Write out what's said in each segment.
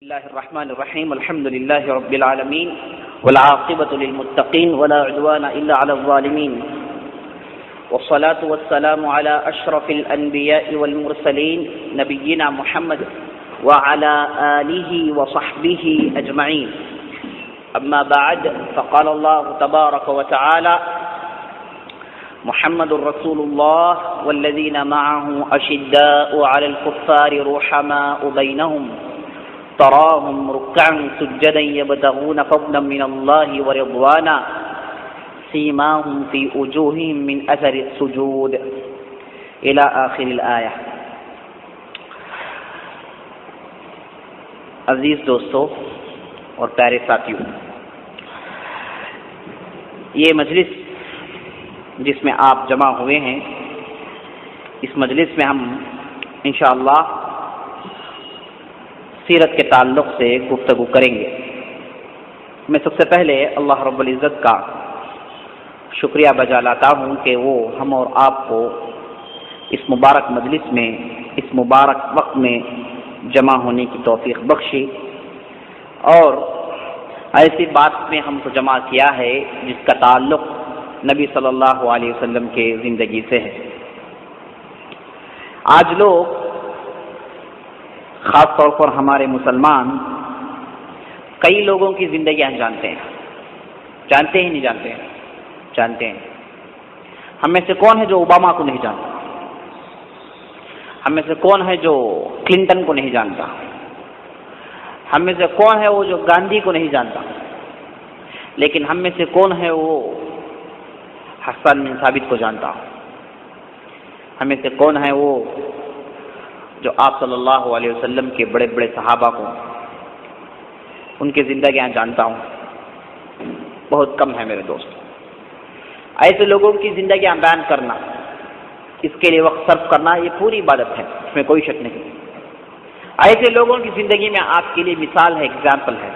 الله الرحمن الرحيم الحمد لله رب العالمين والعاقبة للمتقين ولا عدوان إلا على الظالمين والصلاة والسلام على أشرف الأنبياء والمرسلين نبينا محمد وعلى آله وصحبه أجمعين أما بعد فقال الله تبارك وتعالى محمد رسول الله والذين معه أشداء على الكفار رحماء بينهم تراهم ركعا سجدا يبتغون فضلا من الله ورضوانا سيماهم في وجوههم من اثر السجود الى آخر الآية۔ عزیز دوستو اور پیارے ساتھیوں، یہ مجلس جس میں آپ جمع ہوئے ہیں، اس مجلس میں ہم انشاءاللہ سیرت کے تعلق سے گفتگو کریں گے۔ میں سب سے پہلے اللہ رب العزت کا شکریہ بجا لاتا ہوں کہ وہ ہم اور آپ کو اس مبارک مجلس میں، اس مبارک وقت میں جمع ہونے کی توفیق بخشی اور ایسی بات میں ہم کو جمع کیا ہے جس کا تعلق نبی صلی اللہ علیہ وسلم کے زندگی سے ہے۔ آج لوگ خاص طور پر ہمارے مسلمان کئی لوگوں کی زندگیاں جانتے ہیں ہی نہیں جانتے ہیں؟ جانتے ہیں۔ ہم میں سے کون ہے جو اوباما کو نہیں جانتا؟ ہم میں سے کون ہے جو کلنٹن کو نہیں جانتا؟ ہم میں سے کون ہے وہ جو گاندھی کو نہیں جانتا؟ لیکن ہم میں سے کون ہے وہ حسن بن ثابت کو جانتا؟ ہم میں سے کون ہے وہ جو آپ صلی اللہ علیہ وسلم کے بڑے بڑے صحابہ کو، ان کی زندگیاں جانتا ہوں؟ بہت کم ہے میرے دوست۔ ایسے لوگوں کی زندگیاں بیان کرنا، اس کے لیے وقت صرف کرنا، یہ پوری عبادت ہے، اس میں کوئی شک نہیں۔ ایسے لوگوں کی زندگی میں آپ کے لیے مثال ہے، اگزامپل ہے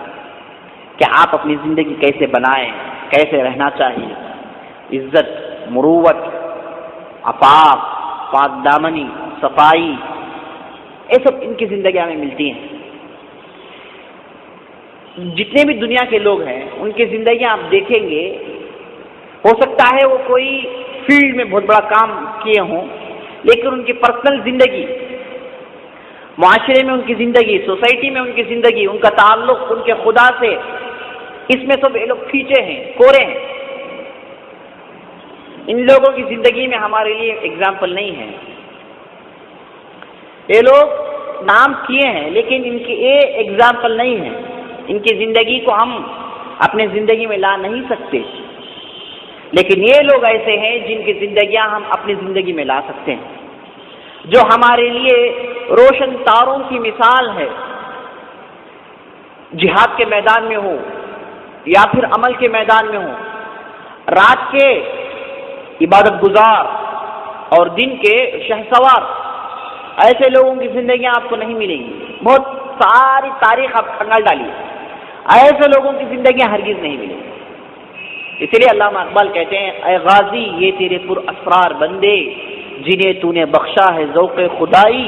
کہ آپ اپنی زندگی کیسے بنائیں، کیسے رہنا چاہیے، عزت، مروت، عفاف، پاک دامنی، صفائی، یہ سب ان کی زندگیوں میں ملتی ہیں۔ جتنے بھی دنیا کے لوگ ہیں ان کی زندگیاں آپ دیکھیں گے، ہو سکتا ہے وہ کوئی فیلڈ میں بہت بڑا کام کیے ہوں، لیکن ان کی پرسنل زندگی، معاشرے میں ان کی زندگی، سوسائٹی میں ان کی زندگی، ان کا تعلق ان کے خدا سے، اس میں سب یہ لوگ کھینچے ہیں، کورے ہیں۔ ان لوگوں کی زندگی میں ہمارے لیے ایگزامپل نہیں ہے۔ یہ لوگ نام کیے ہیں لیکن ان کی یہ ایگزامپل نہیں ہے، ان کی زندگی کو ہم اپنے زندگی میں لا نہیں سکتے، لیکن یہ لوگ ایسے ہیں جن کی زندگیاں ہم اپنی زندگی میں لا سکتے ہیں، جو ہمارے لیے روشن تاروں کی مثال ہے، جہاد کے میدان میں ہو یا پھر عمل کے میدان میں ہو، رات کے عبادت گزار اور دن کے شہسوار، ایسے لوگوں کی زندگیاں آپ کو نہیں ملیں گی۔ بہت ساری تاریخ آپ کھنگال ڈالیے، ایسے لوگوں کی زندگیاں ہرگز نہیں ملیں گی۔ اس لیے علامہ اقبال کہتے ہیں، اے غازی یہ تیرے پر اسرار بندے جنہیں تو نے بخشا ہے ذوق خدائی،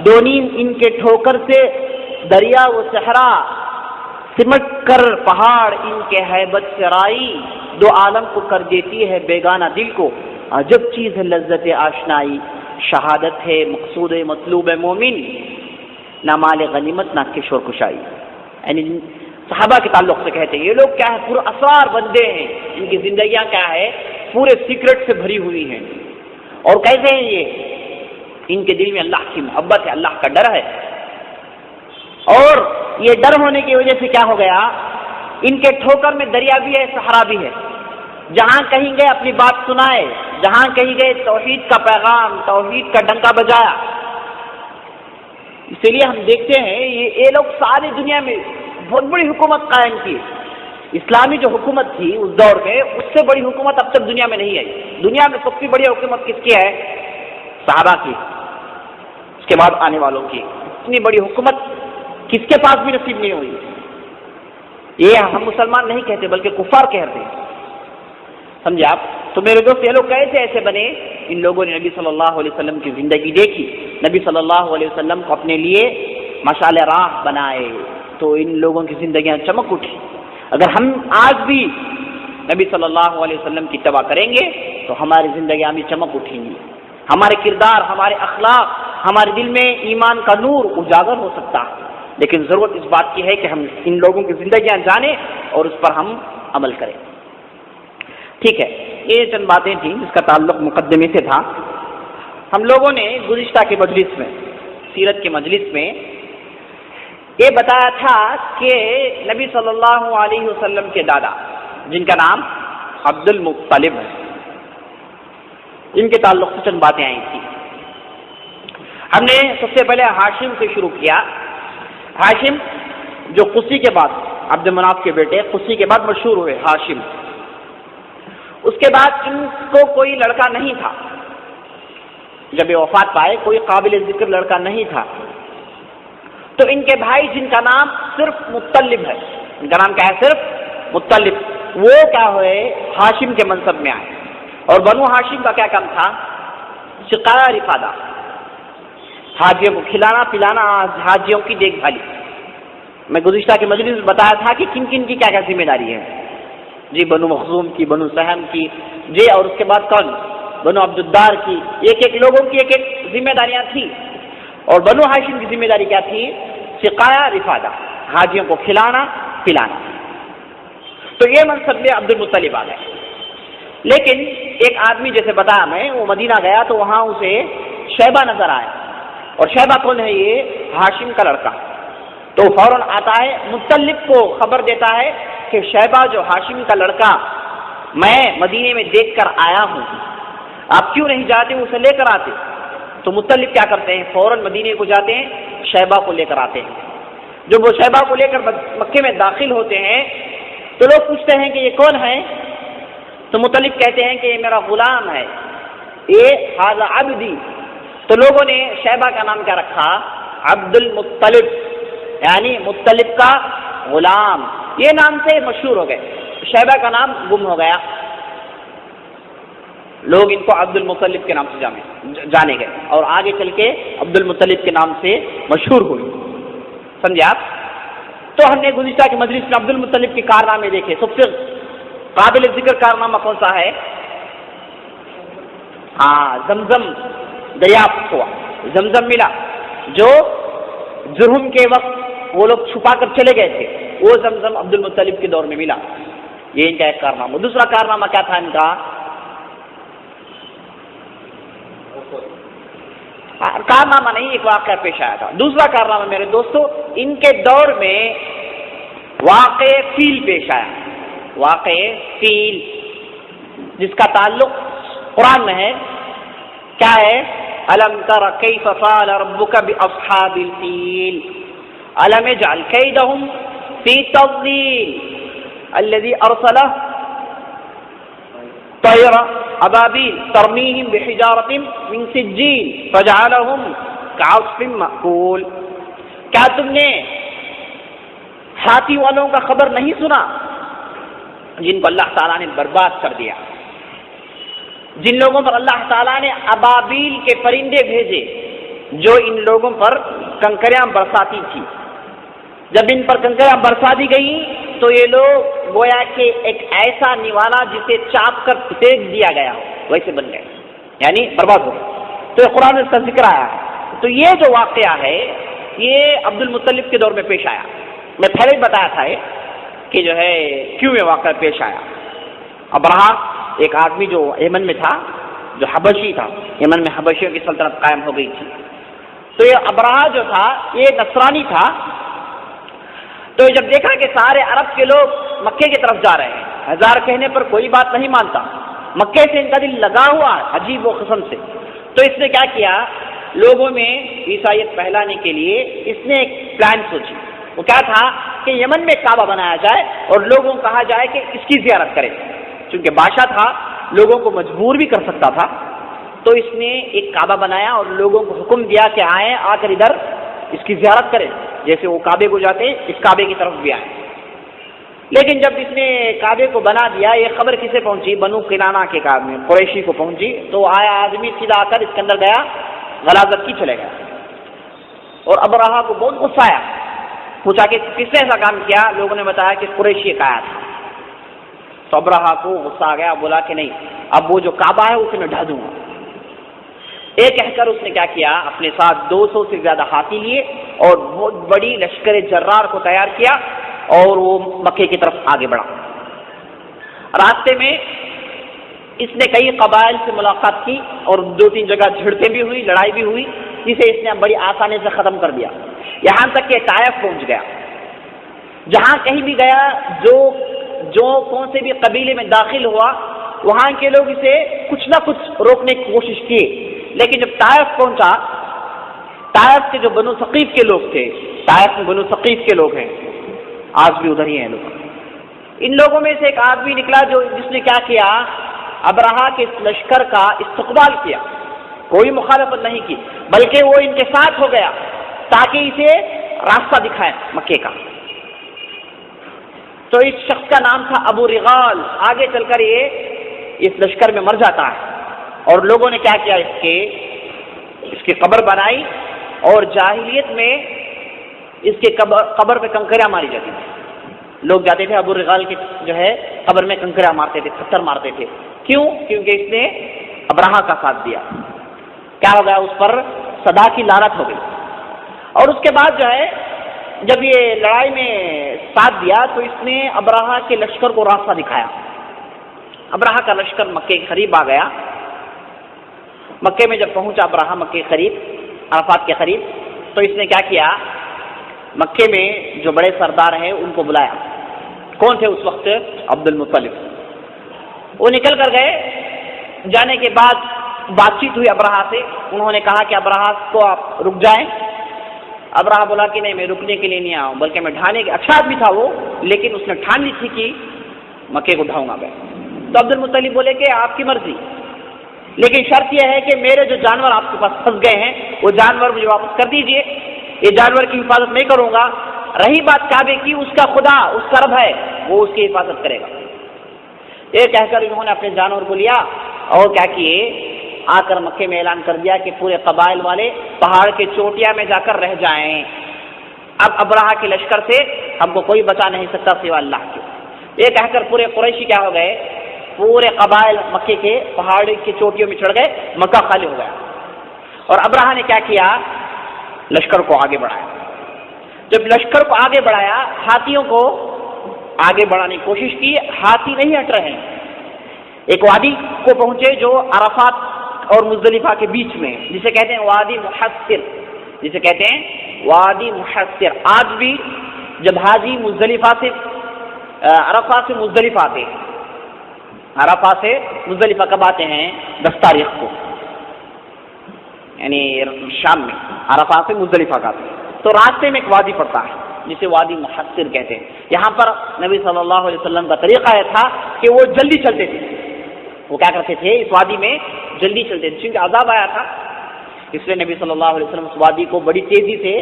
دو نیم ان کے ٹھوکر سے دریا و صحرا، سمٹ کر پہاڑ ان کے ہیبت سے رائی، دو عالم کو کر دیتی ہے بیگانہ دل کو، عجب چیز ہے لذت آشنائی، شہادت ہے مقصود مطلوب مومن، نہ مال غنیمت نہ کشور کشائی۔ یعنی صحابہ کے تعلق سے کہتے ہیں یہ لوگ کیا ہے، پورے اسرار بندے ہیں، ان کی زندگیاں کیا ہے، پورے سیکرٹ سے بھری ہوئی ہیں۔ اور کیسے ہیں یہ؟ ان کے دل میں اللہ کی محبت ہے، اللہ کا ڈر ہے، اور یہ ڈر ہونے کی وجہ سے کیا ہو گیا، ان کے ٹھوکر میں دریا بھی ہے، صحرا بھی ہے، جہاں کہیں گئے اپنی بات سنائے، جہاں کہیں گئے توحید کا پیغام، توحید کا ڈنکا بجایا۔ اسی لیے ہم دیکھتے ہیں یہ لوگ ساری دنیا میں بہت بڑی حکومت قائم کی، اسلامی جو حکومت تھی اس دور میں، اس سے بڑی حکومت اب تک دنیا میں نہیں آئی۔ دنیا میں سب سے بڑی حکومت کس کی ہے؟ صحابہ کی، اس کے بعد آنے والوں کی۔ اتنی بڑی حکومت کس کے پاس بھی نصیب نہیں ہوئی۔ یہ ہم مسلمان نہیں کہتے بلکہ کفار کہتے ہیں، سمجھے آپ؟ تو میرے دوست یہ لوگ کیسے ایسے بنے؟ ان لوگوں نے نبی صلی اللہ علیہ وسلم کی زندگی دیکھی، نبی صلی اللہ علیہ وسلم کو اپنے لیے مشعل راہ بنائے، تو ان لوگوں کی زندگیاں چمک اٹھی. اگر ہم آج بھی نبی صلی اللہ علیہ وسلم کی اتباع کریں گے تو ہماری زندگیاں بھی چمک اٹھیں گی. ہمارے کردار، ہمارے اخلاق، ہمارے دل میں ایمان کا نور اجاگر ہو سکتا ہے. لیکن ضرورت اس بات کی ہے کہ ہم ان لوگوں کی زندگیاں جانیں اور اس پر ہم عمل کریں. ٹھیک ہے، یہ چند باتیں تھیں جس کا تعلق مقدمے سے تھا. ہم لوگوں نے گزشتہ کے مجلس میں، سیرت کے مجلس میں یہ بتایا تھا کہ نبی صلی اللہ علیہ وسلم کے دادا جن کا نام عبد المطلب ہے، ان کے تعلق سے چند باتیں آئی تھیں. ہم نے سب سے پہلے ہاشم سے شروع کیا. ہاشم جو قصی کے بعد عبد مناف کے بیٹے قصی کے بعد مشہور ہوئے ہاشم. اس کے بعد ان کو کوئی لڑکا نہیں تھا. جب یہ وفات پائے کوئی قابل ذکر لڑکا نہیں تھا. تو ان کے بھائی جن کا نام صرف مطلب ہے، ان کا نام کیا ہے؟ صرف مطلب، وہ کیا ہوئے؟ ہاشم کے منصب میں آئے. اور بنو ہاشم کا کیا کام تھا؟ سقایا رفادہ، حاجیوں کو کھلانا پلانا، حاجیوں کی دیکھ بھالی. میں گزشتہ کے مجلس میں بتایا تھا کہ کن کن کی کیا کیا ذمہ داری ہے. جی بنو مخزوم کی، بنو سہم کی، جی اور اس کے بعد کون؟ بنو عبدالدار کی. ایک ایک لوگوں کی ایک ایک ذمہ داریاں تھیں. اور بنو ہاشم کی ذمہ داری کیا تھی؟ سقایا رفادہ، حاجیوں کو کھلانا پلانا. تو یہ منصب میں عبد المطلب آ گئے. لیکن ایک آدمی جیسے بتایا میں، وہ مدینہ گیا تو وہاں اسے شیبہ نظر آیا. اور شیبہ کون ہے؟ یہ ہاشم کا لڑکا. تو فوراً آتا ہے، مطلب کو خبر دیتا ہے کہ شیبہ جو ہاشم کا لڑکا میں مدینے میں دیکھ کر آیا ہوں، آپ کیوں نہیں جاتے اسے لے کر آتے؟ تو مطلب کیا کرتے ہیں؟ فوراً مدینے کو جاتے ہیں، شیبہ کو لے کر آتے ہیں. جب وہ شیبہ کو لے کر مکے میں داخل ہوتے ہیں تو لوگ پوچھتے ہیں کہ یہ کون ہے؟ تو مطلب کہتے ہیں کہ یہ میرا غلام ہے، یہ ھذا عبدی. تو لوگوں نے شیبہ کا نام کیا رکھا؟ عبد المطلب، یعنی مطلب کا غلام. یہ نام سے مشہور ہو گئے. شیبہ کا نام گم ہو گیا، لوگ ان کو عبد المطلب کے نام سے جانے گئے اور آگے چل کے عبد المطلب کے نام سے مشہور ہوئی. سمجھے آپ؟ تو ہم نے گزشتہ کے مجلس میں عبد المطلب کے کارنامے دیکھے. سب سے قابل ذکر کارنامہ کون سا ہے؟ زمزم دریافت ہوا، زمزم ملا. جو جرہم کے وقت وہ لوگ چھپا کر چلے گئے تھے، وہ زمزم عبد المطلب کے دور میں ملا. یہ ان کا ایک کارنامہ. دوسرا کارنامہ کیا تھا ان کا؟ کارنامہ نہیں، ایک واقعہ پیش آیا تھا. دوسرا کارنامہ میرے دوستو، ان کے دور میں واقع فیل پیش آیا. واقع فیل جس کا تعلق قرآن میں ہے. کیا ہے؟ الم تر کیف فعل ربک باصحاب الفیل الم یجعل کیدہم فی تضلیل الذی ارسل طیر ابابیل ترمیہم بحجارۃ من سجیل فجعلہم کعصف مأکول. کیا تم نے ہاتھی والوں کا خبر نہیں سنا جن کو اللہ تعالیٰ نے برباد کر دیا؟ جن لوگوں پر اللہ تعالیٰ نے ابابیل کے پرندے بھیجے جو ان لوگوں پر کنکریاں برساتی تھی. جب ان پر کنکریاں برسا دی گئی تو یہ لوگ گویا کہ ایک ایسا نوالا جسے چاپ کر پھینک دیا گیا ویسے بن گئے، یعنی برباد ہو گئے. تو یہ قرآن میں اس کا ذکر آیا ہے. تو یہ جو واقعہ ہے یہ عبد المطلب کے دور میں پیش آیا. میں پہلے ہی بتایا تھا کہ جو ہے کیوں یہ واقعہ پیش آیا. ابرہا ایک آدمی جو یمن میں تھا، جو حبشی تھا، یمن میں حبشیوں کی سلطنت قائم ہو گئی تھی. تو یہ ابرہا جو تھا یہ نصرانی تھا. تو جب دیکھا کہ سارے عرب کے لوگ مکے کی طرف جا رہے ہیں، ہزار کہنے پر کوئی بات نہیں مانتا، مکے سے ان کا دل لگا ہوا عجیب و قسم سے. تو اس نے کیا کیا؟ لوگوں میں عیسائیت پھیلانے کے لیے اس نے ایک پلان سوچی. وہ کیا تھا کہ یمن میں کعبہ بنایا جائے اور لوگوں کو کہا جائے کہ اس کی زیارت کریں. چونکہ بادشاہ تھا، لوگوں کو مجبور بھی کر سکتا تھا. تو اس نے ایک کعبہ بنایا اور لوگوں کو حکم دیا کہ آئیں، آ کر ادھر اس کی زیارت کریں. جیسے وہ کعبے کو جاتے اس کعبے کی طرف بھی آئیں. لیکن جب اس نے کعبے کو بنا دیا، یہ خبر کسے پہنچی؟ بنو کنانہ کے کعبے میں قریشی کو پہنچی. تو آیا آدمی سیدھا آ کر اس کے اندر گیا، غلاظت کی چلے گیا. اور ابرہا کو بہت غصہ آیا، پوچھا کہ کس نے ایسا کام کیا؟ لوگوں نے بتایا کہ قریشی کا آیا تھا. تو ابرہا کو غصہ آ گیا، بولا کہ نہیں، اب وہ جو کعبہ ہے اسے میں ڈھا دوں گا. ایک کہہ کر اس نے کیا کیا، اپنے ساتھ 200 سے زیادہ ہاتھی لیے اور بہت بڑی لشکر جرار کو تیار کیا اور وہ مکے کی طرف آگے بڑھا. راستے میں اس نے کئی قبائل سے ملاقات کی اور 2-3 جگہ جھڑپیں بھی ہوئی، لڑائی بھی ہوئی، جسے اس نے بڑی آسانی سے ختم کر دیا. یہاں تک کہ طائف پہنچ گیا. جہاں کہیں بھی گیا، جو کون سے بھی قبیلے میں داخل ہوا، وہاں کے لوگ اسے کچھ نہ کچھ روکنے کی کوشش کیے. لیکن جب طائف پہنچا، طائف کے جو بنو ثقیف کے لوگ تھے، طائف میں بنو ثقیف کے لوگ ہیں، آج بھی ادھر ہی ہیں لوگ. ان لوگوں میں سے ایک آدمی نکلا جس نے کیا کیا، ابرہا کے لشکر کا استقبال کیا. کوئی مخالفت نہیں کی، بلکہ وہ ان کے ساتھ ہو گیا تاکہ اسے راستہ دکھائے مکے کا. تو اس شخص کا نام تھا ابو رغال. آگے چل کر یہ اس لشکر میں مر جاتا ہے. اور لوگوں نے کیا کیا، اس کی قبر بنائی، اور جاہلیت میں اس کے قبر پہ کنکریاں ماری جاتی تھی. لوگ جاتے تھے ابو رغال کی جو ہے قبر میں کنکریاں مارتے تھے، پتھر مارتے تھے. کیوں؟ کیونکہ اس نے ابرہا کا ساتھ دیا. کیا ہو گیا، اس پر صدا کی لعنت ہو گئی. اور اس کے بعد جو ہے جب یہ لڑائی میں ساتھ دیا تو اس نے ابرہا کے لشکر کو راستہ دکھایا. ابرہا کا لشکر مکے کے قریب آ گیا. مکے میں جب پہنچا ابرہا مکے کے قریب، عرفات کے قریب، تو اس نے کیا کیا، مکے میں جو بڑے سردار ہیں ان کو بلایا. کون تھے اس وقت؟ عبد المطلب. وہ نکل کر گئے. جانے کے بعد بات چیت ہوئی ابرہا سے. انہوں نے کہا کہ ابرہا کو آپ رک جائیں. ابرہا بولا کہ نہیں، میں رکنے کے لیے نہیں آؤں، بلکہ میں ڈھانے کے. اچھا آدمی تھا وہ، لیکن اس نے ٹھان لی تھی کہ مکے کو ڈھاؤں گا میں. تو عبد المطلب بولے کہ آپ کی مرضی، لیکن شرط یہ ہے کہ میرے جو جانور آپ کے پاس پھنس گئے ہیں وہ جانور مجھے واپس کر دیجئے. یہ جانور کی حفاظت میں کروں گا. رہی بات کعبے کی، اس کا خدا، اس کا رب ہے، وہ اس کی حفاظت کرے گا. یہ کہہ کر انہوں نے اپنے جانور کو لیا اور کیا کیے، آ کر مکے میں اعلان کر دیا کہ پورے قبائل والے پہاڑ کے چوٹیاں میں جا کر رہ جائیں. اب ابرہا کے لشکر سے ہم کو کوئی بچا نہیں سکتا سوا اللہ کے. یہ کہہ کر پورے قریشی کیا ہو گئے، پورے قبائل مکے کے پہاڑ کی چوٹیوں میں چڑھ گئے. مکہ خالی ہو گیا. اور ابرہا نے کیا کیا، لشکر کو آگے بڑھایا. جب لشکر کو آگے بڑھایا، ہاتھیوں کو آگے بڑھانے کی کوشش کی. ہاتھی نہیں ہٹ رہے ہیں. ایک وادی کو پہنچے جو عرفات اور مزدلفہ کے بیچ میں، جسے کہتے ہیں وادی محصر. جسے کہتے ہیں وادی محصر. آج بھی جب حاجی مزدلفہ سے عرفات سے مزدلفہ آتے ہیں، عرفات سے مزدلفہ کب آتے ہیں؟ 10 تاریخ کو، یعنی شام میں عرفات سے مزدلفہ کا. تو راستے میں ایک وادی پڑتا ہے جسے وادی محصر کہتے ہیں. یہاں پر نبی صلی اللہ علیہ وسلم کا طریقہ یہ تھا کہ وہ جلدی چلتے تھے. وہ کیا کرتے تھے، اس وادی میں جلدی چلتے تھے، کیونکہ عذاب آیا تھا. اس لیے نبی صلی اللہ علیہ وسلم اس وادی کو بڑی تیزی سے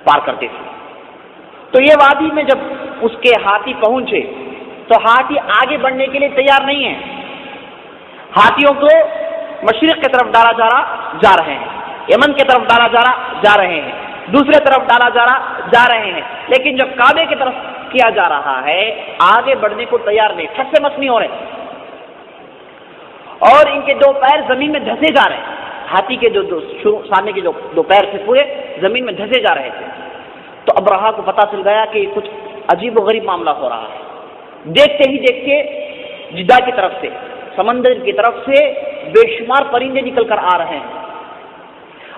پار کرتے تھے. تو یہ وادی میں جب اس کے ہاتھی پہنچے تو ہاتھی آگے بڑھنے کے لیے تیار نہیں ہیں. ہاتھیوں کو مشرق کی طرف ڈالا جا رہے ہیں، یمن کی طرف ڈالا جا رہے ہیں، دوسرے طرف ڈالا جا رہے ہیں. لیکن جب کعبے کی طرف کیا جا رہا ہے، آگے بڑھنے کو تیار نہیں، ٹھٹ سے مس نہیں ہو رہے. اور ان کے 2 پیر زمین میں دھسے جا رہے ہیں. ہاتھی کے جو سامنے کے جو 2 پیر تھے پورے زمین میں دھسے جا رہے تھے. تو ابرہا کو پتا چل گیا کہ کچھ عجیب و غریب معاملہ ہو رہا ہے. دیکھتے ہی دیکھتے جدہ کی طرف سے، سمندر کی طرف سے بے شمار پرندے نکل کر آ رہے ہیں،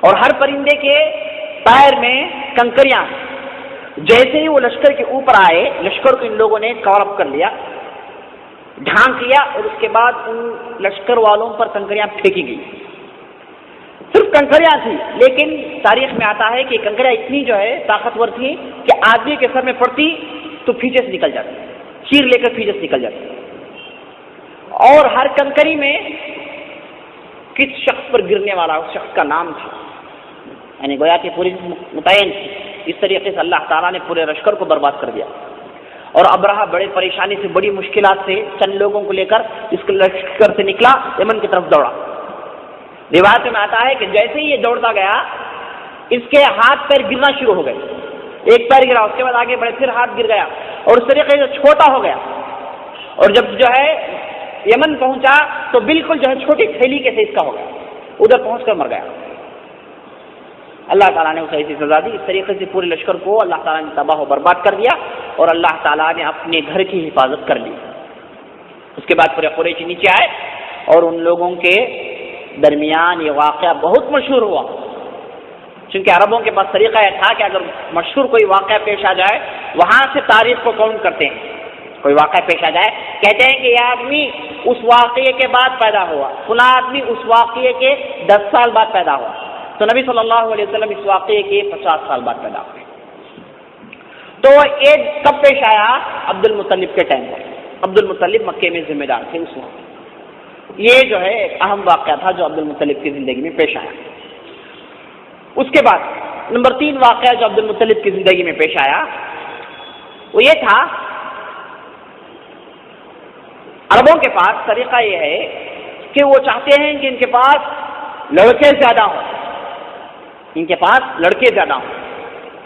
اور ہر پرندے کے پیر میں کنکریاں. جیسے ہی وہ لشکر کے اوپر آئے، لشکر کو ان لوگوں نے کور اپ کر لیا، ڈھانک لیا، اور اس کے بعد ان لشکر والوں پر کنکریاں پھینکی گئی. صرف کنکریاں تھی، لیکن تاریخ میں آتا ہے کہ کنکریاں اتنی جو ہے طاقتور تھی کہ آدمی کے سر میں پڑتی تو پیچھے سے نکل جاتی، چیر لے کر پیچھے سے نکل جاتی. اور ہر کنکری میں کس شخص پر گرنے والا اس شخص کا نام تھا، یعنی گویا کہ پوری متعین تھی. اس طریقے سے اللہ تعالیٰ نے پورے لشکر کو برباد کر دیا. اور ابرہا بڑے پریشانی سے، بڑی مشکلات سے چند لوگوں کو لے کر اس لشکر سے نکلا، یمن کی طرف دوڑا. روایت میں آتا ہے کہ جیسے ہی یہ دوڑتا گیا، اس کے ہاتھ پیر گرنا شروع ہو گئے. ایک پیر گرا، اس کے بعد آگے بڑھے، پھر ہاتھ گر گیا، اور اس طریقے سے چھوٹا ہو گیا، اور جب جو ہے یمن پہنچا تو بالکل جو ہے چھوٹی تھیلی کے سائز کا ہو گیا، ادھر پہنچ کر مر گیا۔ اللہ تعالیٰ نے اسے ایسی سزا دی۔ اس طریقے سے پورے لشکر کو اللہ تعالیٰ نے تباہ و برباد کر دیا، اور اللہ تعالیٰ نے اپنے گھر کی حفاظت کر لی۔ اس کے بعد پورے قریش نیچے آئے، اور ان لوگوں کے درمیان یہ واقعہ بہت مشہور ہوا، چونکہ عربوں کے پاس طریقہ یہ تھا کہ اگر مشہور کوئی واقعہ پیش آ جائے وہاں سے تاریخ کو کاؤنٹ کرتے ہیں۔ کوئی واقعہ پیش آ جائے کہتے ہیں کہ یہ آدمی اس واقعے کے بعد پیدا ہوا، فلاں آدمی اس واقعے کے 10 سال بعد پیدا ہوا، تو نبی صلی اللہ علیہ وسلم اس واقعے کے 50 سال بعد پیدا ہوئے۔ تو یہ کب پیش آیا؟ عبد المطلب کے ٹائم پر۔ عبد المطلب مکے میں ذمہ دار تھے اس وقت۔ یہ جو ہے ایک اہم واقعہ تھا جو عبد المطلب کی زندگی میں پیش آیا۔ اس کے بعد نمبر 3 واقعہ جو عبد المطلب کی زندگی میں پیش آیا وہ یہ تھا، عربوں کے پاس طریقہ یہ ہے کہ وہ چاہتے ہیں کہ ان کے پاس لڑکے زیادہ ہوں، ان کے پاس لڑکے زیادہ ہوں،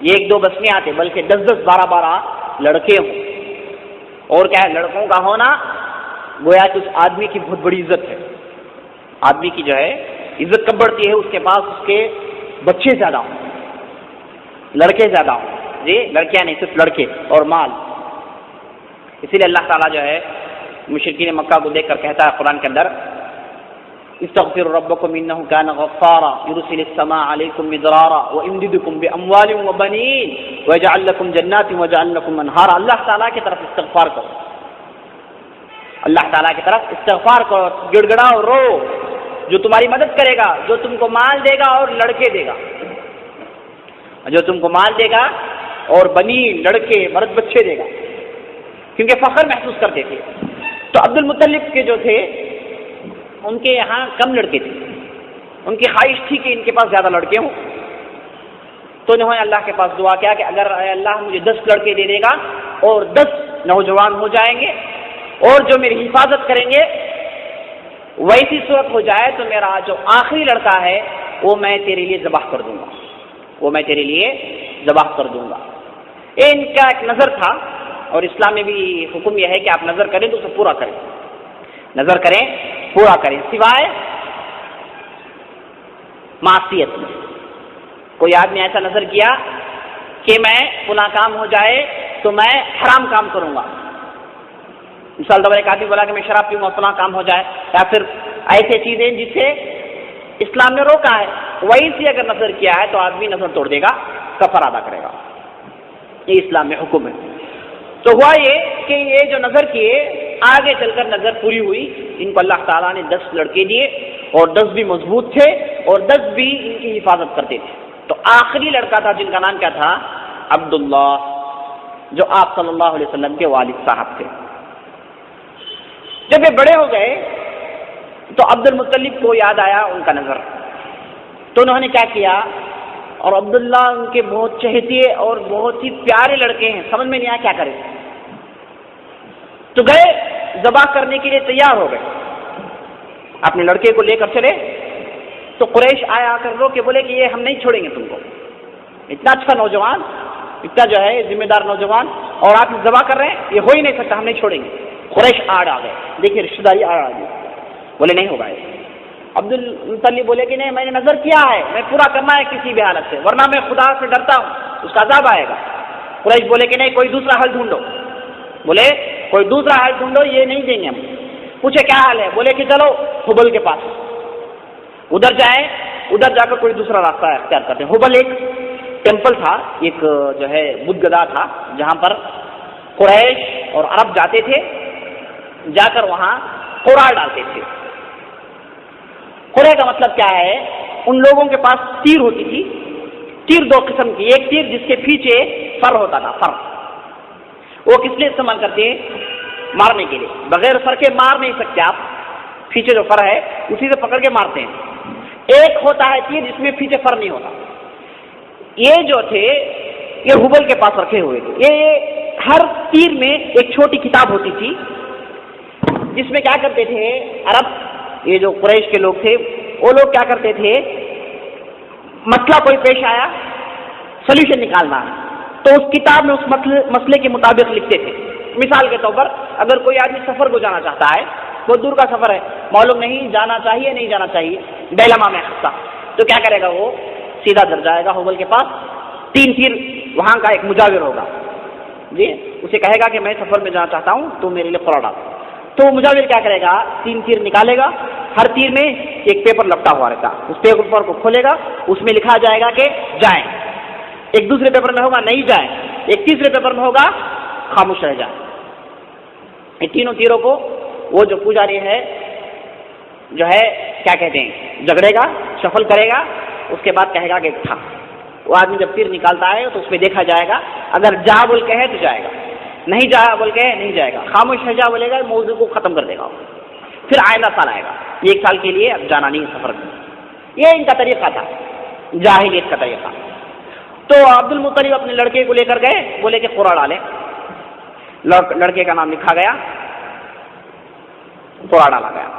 یہ 1-2 بس نہیں آتے بلکہ 10-10 12-12 لڑکے ہوں۔ اور کیا ہے، لڑکوں کا ہونا گویا کہ اس آدمی کی بہت بڑی عزت ہے۔ آدمی کی جو ہے عزت کب بڑھتی ہے؟ اس کے پاس اس کے بچے زیادہ ہوں، لڑکے زیادہ ہوں، جی لڑکیاں نہیں صرف لڑکے اور مال۔ اسی لیے اللہ تعالیٰ جو ہے مشرکین مکہ کو دیکھ کر کہتا ہے قرآن کے اندر، استغفروا ربکم انہ کان غفارا یرسل السماء علیکم مدرارا ویمددکم باموال وبنین ویجعل لکم جنات ویجعل لکم انہارا۔ اللہ تعالیٰ کی طرف استغفار کرو، اللہ تعالیٰ کی طرف استغفار کرو، گڑ گڑاؤ، رو، جو تمہاری مدد کرے گا، جو تم کو مال دے گا اور لڑکے دے گا، جو تم کو مال دے گا اور بنی لڑکے مرد بچے دے گا، کیونکہ فخر محسوس کرتے تھے۔ تو عبد المطلب کے جو تھے ان کے یہاں کم لڑکے تھے، ان کی خواہش تھی کہ ان کے پاس زیادہ لڑکے ہوں، تو انہوں نے اللہ کے پاس دعا کیا کہ اگر اللہ مجھے 10 لڑکے دے دے گا اور 10 نوجوان ہو جائیں گے اور جو میری حفاظت کریں گے، ویسی صورت ہو جائے تو میرا جو آخری لڑکا ہے وہ میں تیرے لیے ذبح کر دوں گا، وہ میں تیرے لیے ذبح کر دوں گا۔ یہ ان کا ایک نظر تھا، اور اسلام میں بھی حکم یہ ہے کہ آپ نظر کریں تو اسے پورا کریں، نظر کریں پورا کریں، سوائے معصیت میں۔ کوئی آدمی ایسا نظر کیا کہ میں فلاں کام ہو جائے تو میں حرام کام کروں گا، مثال طور ایک آدمی بولا کہ میں شراب پیوں گا فلاں کام ہو جائے، یا پھر ایسے چیزیں جس سے اسلام نے روکا ہے، وہی سے اگر نظر کیا ہے تو آدمی نظر توڑ دے گا، کفارہ ادا کرے گا، یہ اسلام میں حکم ہے۔ تو ہوا یہ کہ یہ جو نظر کیے آگے چل کر نظر پوری ہوئی، ان کو اللہ تعالیٰ نے 10 لڑکے دیے اور 10 بھی مضبوط تھے اور 10 بھی ان کی حفاظت کرتے تھے۔ تو آخری لڑکا تھا جن کا نام کیا تھا؟ عبداللہ، جو آپ صلی اللہ علیہ وسلم کے والد صاحب تھے۔ جب یہ بڑے ہو گئے تو عبد المطلب کو یاد آیا ان کا نظر، تو انہوں نے کیا کیا، اور عبداللہ ان کے بہت چہتے اور بہت ہی پیارے لڑکے ہیں، سمجھ میں نہیں آیا کیا کرے، تو گئے ذبح کرنے کے لیے تیار ہو گئے، اپنے لڑکے کو لے کر چلے، تو قریش آیا آ کر رو کے بولے کہ یہ ہم نہیں چھوڑیں گے تم کو، اتنا اچھا نوجوان، اتنا جو ہے ذمہ دار نوجوان، اور آپ ذبح کر رہے ہیں، یہ ہو ہی نہیں سکتا، ہم نہیں چھوڑیں گے۔ قریش آڑ آ گئے، دیکھیے رشتہ داری آڑ آ گئی، بولے نہیں ہوگا۔ عبد المطلب بولے کہ نہیں، میں نے نظر کیا ہے، میں پورا کرنا ہے کسی بھی حالت سے، ورنہ میں خدا سے ڈرتا ہوں، اس کا عذاب آئے گا۔ قریش بولے کہ نہیں، کوئی دوسرا حل ڈھونڈو، بولے کوئی دوسرا حل ڈھونڈو، یہ نہیں دیں گے ہم۔ پوچھے کیا حال ہے، بولے کہ چلو حبل کے پاس، ادھر جائیں، ادھر جا کر کوئی دوسرا راستہ اختیار کرتے ہیں۔ حبل ایک ٹیمپل تھا، ایک جو ہے بدھ گدا تھا، جہاں پر قریش اور عرب جاتے تھے، جا کر وہاں قرآن ڈالتے تھے۔ قرے کا مطلب کیا ہے، ان لوگوں کے پاس تیر ہوتی تھی، تیر 2 قسم کی، ایک تیر جس کے پیچھے فر ہوتا تھا، فر، وہ کس لیے استعمال کرتے ہیں؟ مارنے کے لیے، بغیر فر کے مار نہیں سکتے آپ، پیچھے جو فر ہے اسی سے پکڑ کے مارتے ہیں۔ ایک ہوتا ہے تیر جس میں پیچھے فر نہیں ہوتا، یہ جو تھے یہ حبل کے پاس رکھے ہوئے تھے۔ یہ ہر تیر میں ایک چھوٹی کتاب ہوتی تھی، جس میں کیا کرتے تھے عرب، یہ جو قریش کے لوگ تھے وہ لوگ کیا کرتے تھے، مسئلہ کوئی پیش آیا، سولوشن نکالنا ہے، تو اس کتاب میں اس مسئلے کے مطابق لکھتے تھے. مثال کے طور پر اگر کوئی آدمی سفر کو جانا چاہتا ہے، بہت دور کا سفر ہے، معلوم نہیں جانا چاہیے نہیں جانا چاہیے، ڈیلما میں خطہ، تو کیا کرے گا؟ وہ سیدھا در جائے گا ہوبل کے پاس، 3 تیر وہاں کا ایک مجاور ہوگا جی، اسے کہے گا کہ میں سفر میں جانا چاہتا ہوں تو میرے لیے قرآن ڈال. تو مجاور کیا کرے گا؟ 3 تیر نکالے گا، ہر تیر میں ایک پیپر لپٹا ہوا رہتا، اس پیپر کو کھولے گا، اس میں لکھا جائے گا کہ جائیں، ایک دوسرے پیپر میں ہوگا نہیں جائیں، ایک تیسرے پیپر میں ہوگا خاموش رہ جائیں. یہ تینوں تیروں کو وہ جو پجاری ہے جو ہے کیا کہتے ہیں، جگڑے گا، شفل کرے گا، اس کے بعد کہے گا کہ تھا. وہ آدمی جب تیر نکالتا ہے تو اس میں دیکھا جائے گا، اگر جا بول کے ہے تو جائے گا، نہیں جا بول کے ہے نہیں جائے گا، خاموش ہے جا بولے گا موضوع کو ختم کر دے گا. پھر آئندہ سال آئے گا، 1 سال کے لیے اب جانا نہیں سفر میں. یہ ان کا طریقہ تھا، جاہلیت کا طریقہ. تو عبد المطلب اپنے لڑکے کو لے کر گئے، بولے کہ قرآن ڈالیں. لڑکے کا نام لکھا گیا، قرآن ڈالا گیا.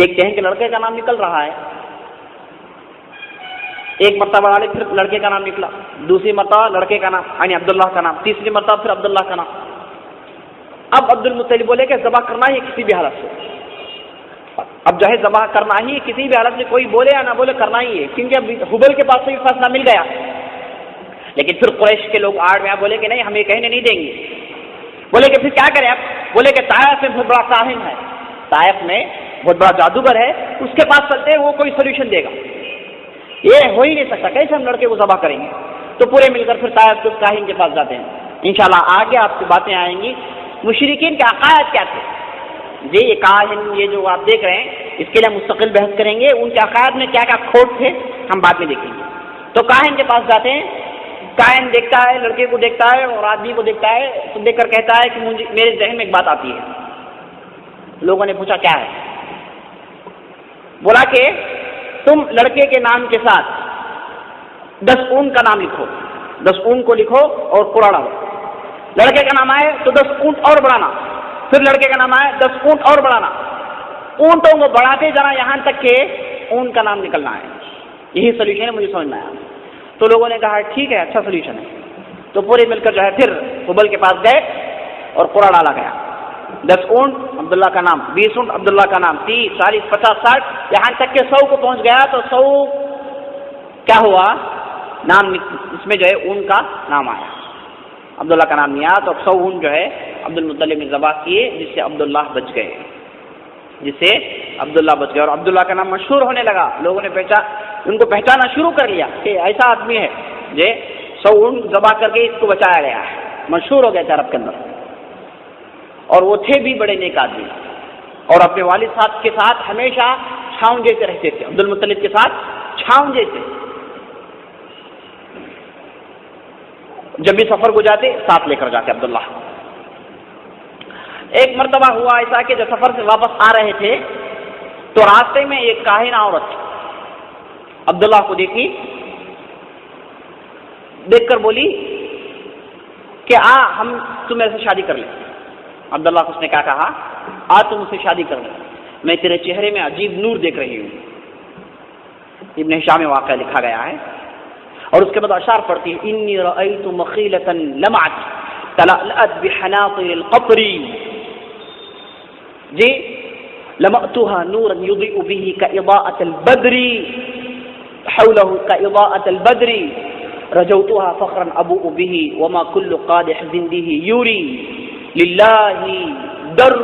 دیکھتے ہیں کہ لڑکے کا نام نکل رہا ہے. ایک مرتبہ ڈالے، پھر لڑکے کا نام نکلا، دوسری مرتبہ لڑکے کا نام یعنی عبداللہ کا نام، تیسری مرتبہ پھر عبداللہ کا نام. اب عبد المطلب بولے کہ ذبح کرنا ہی کسی بھی حالت سے، اب جو ہے ذبح کرنا ہی کسی بھی حالت میں، کوئی بولے یا نہ بولے کرنا ہی ہے، کیونکہ اب حبل کے پاس سے بھی فیصلہ مل گیا. لیکن پھر قریش کے لوگ آڑ میں بولے کہ نہیں ہمیں کہنے نہیں دیں گے. بولے کہ پھر کیا کریں آپ؟ بولے کہ طائف میں بہت بڑا کاہن ہے، طائف میں بہت بڑا جادوگر ہے، اس کے پاس چلتے ہیں، وہ کوئی سولوشن دے گا. یہ ہو ہی نہیں سکتا، کیسے ہم لڑکے کو ذبح کریں گے؟ تو پورے مل کر پھر طائف کے اس کاہن کے پاس جاتے ہیں. انشاءاللہ آگے آپ کی باتیں آئیں گی مشرکین کے عقائد کیا تھے. جی یہ کاہن یہ جو آپ دیکھ رہے ہیں اس کے لیے مستقل بحث کریں گے، ان کے عقائد میں کیا کیا کھوٹ تھے ہم بعد میں دیکھیں گے. تو کاہن کے پاس جاتے ہیں، کاہن دیکھتا ہے، لڑکے کو دیکھتا ہے اور آدمی کو دیکھتا ہے، تو دیکھ کر کہتا ہے کہ میرے ذہن میں ایک بات آتی ہے. لوگوں نے پوچھا کیا ہے؟ بولا کہ تم لڑکے کے نام کے ساتھ 10 اون کا نام لکھو، 10 اون کو لکھو اور قرآن ڈالو. لڑکے کا نام آئے تو 10 اونٹ اور بڑھانا، پھر لڑکے کا نام آئے 10 اونٹ اور بڑھانا، اونٹوں کو بڑھاتے جانا یہاں تک کہ اون کا نام نکلنا ہے. یہی سولوشن ہے، مجھے سمجھ میں آیا. تو لوگوں نے کہا ٹھیک ہے اچھا سولوشن ہے. تو پورے مل کر جو ہے پھر حبل کے پاس گئے اور قرآن ڈالا گیا. 10 اونٹ عبداللہ کا نام، 20 اونٹ عبداللہ کا نام، 30 40 50 60 یہاں تک کہ 100 کو پہنچ گیا. تو 100 کیا ہوا؟ نام اس میں جو ہے اون کا نام آیا، عبداللہ کا نام نہیں آیا. تو 100 اون جو ہے عبد المطلب نے ذبح کیے، جس سے عبداللہ بچ گئے، جس سے عبداللہ بچ گئے. اور عبداللہ کا نام مشہور ہونے لگا، لوگوں نے ان کو پہچانا شروع کر لیا کہ ایسا آدمی ہے جو 100 اونٹ ذبح کر کے اس کو بچایا گیا ہے. مشہور ہو گیا تھا عرب کے اندر. اور وہ تھے بھی بڑے نیک آدمی، اور اپنے والد صاحب کے ساتھ ہمیشہ چھاؤں جیسے رہتے تھے. عبد المطلب کے ساتھ چھاؤں جیسے، جب بھی سفر کو جاتے ساتھ لے کر جاتے عبداللہ. ایک مرتبہ ہوا ایسا کہ جب سفر سے واپس آ رہے تھے تو راستے میں ایک کاہن عورت عبداللہ کو دیکھی، دیکھ کر بولی کہ ہم تم میرے سے شادی کر لیں. عبداللہ کو اس نے کیا کہا؟ تم مجھ سے شادی کر لیں، میں تیرے چہرے میں عجیب نور دیکھ رہی ہوں. ابن ہشام میں واقعہ لکھا گیا ہے. اور اس کے بعد اشعار پڑھتی ہے، انی رأیت مخیلة لمعت تلألأت بحناطر القطر جی لمأتها نورا يضيء به كإضاءة البدر حوله كإضاءة البدر رجوتها فخرا أبوء به وما كل قادح زنده يوري لله در